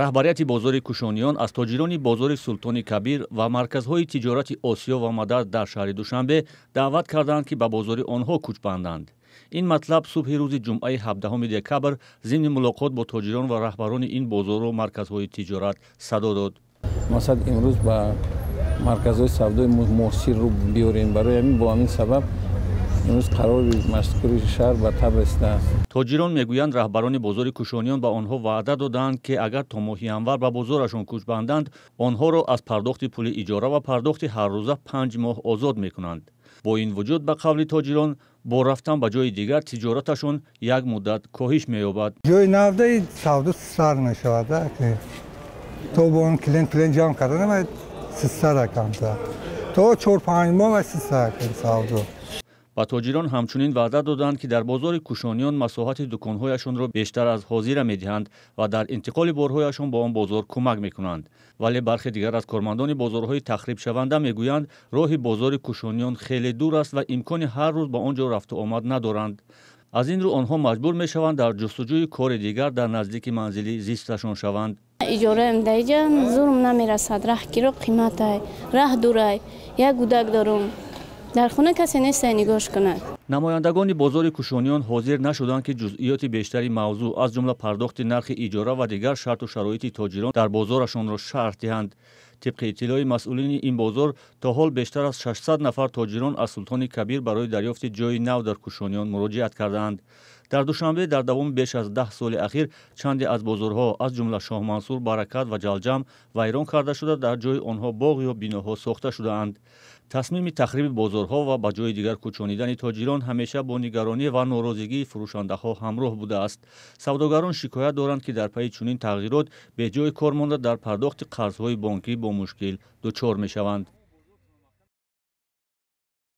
раҳбарияти бозори кушониён аз тоҷирони бозори Султони Кабир ва марказҳои тиҷорати Осиё ва Мадад дар шаҳри Душанбе даъват карданд, ки ба бозори онҳо кӯч банданд. ин матлаб субҳи рӯзи ҷумъаи 17 декабр зимни мулоқот бо тоҷирон ва раҳбарони ин бозору марказҳои тиҷорат садо дод. масад имрӯз ба марказҳои савдои муосирро биёрем. барои ҳамин бо ҳамин сабаб имрӯз қарори машкури шаҳр ба таб расидааст. тоҷирон мегӯянд раҳбарони бозори кушониён ба онҳо ваъда доданд, ки агар то моҳи январ ба бозорашон кӯч банданд, онҳоро аз пардохти пули иҷора ва пардохти ҳаррӯза 5 моҳ озод мекунанд. бо ин вуҷуд ба қавли тоҷирон бо рафтан ба ҷои дигар тиҷораташон як муддат коҳиш меёбад. ҷои навдаи савдо сар мешавад, то бо он клиент ҷамъ карда намаед 300 рақамда то 4-5 моҳ ва 300 савдо. ба тоҷирон ҳамчунин ваъда доданд, ки дар бозори кушониён масоҳати дуконҳояшонро бештар аз ҳозира медиҳанд ва дар интиқоли борҳояшон ба он бозор кӯмак мекунанд. вале бархе дигар аз кормандони бозорҳои тахрибшаванда мегӯянд, роҳи бозори кушониён хеле дур аст ва имкони ҳар рӯз ба он ҷо рафту омад надоранд. аз ин рӯ онҳо маҷбур мешаванд дар ҷустуҷӯи кори дигар дар наздики манзили зисташон шаванд. иҷораем даиҷа зурм намерасад, раҳ киро қиматай, раҳ дурай, як гудак дорум. дар хона касе нестай нигоҳш кунад. намояндагони бозори кушониён ҳозир нашуданд, ки ҷузъиёти бештари мавзӯъ аз ҷумла пардохти нархи иҷора ва дигар шарту шароити тоҷирон дар бозорашонро шарҳ диҳанд. тибқи иттилои масъулини ин бозор то ҳол бештар аз 600 нафар тоҷирон аз Султони Кабир барои дарёфти ҷои нав дар кушониён муроҷиат карданд. дар Душанбе дар давоми беш аз 10 соли ахир чанде аз бозорҳо аз ҷумла Шоҳмансур, Баракат ва Ҷалҷам вайрон карда шуда, дар ҷои онҳо боғ ё биноҳо сохта шудаанд. тасмими тахриби бозорҳо ва ба ҷои дигар кӯчонидани тоҷирон ҳамеша бо нигаронӣ ва норозигии фурӯшандаҳо ҳамроҳ будааст. савдогарон шикоят доранд, ки дар пайи чунин тағйирот беҷои кор монда дар пардохти қарзҳои бонкӣ бо мушкил дучор мешаванд.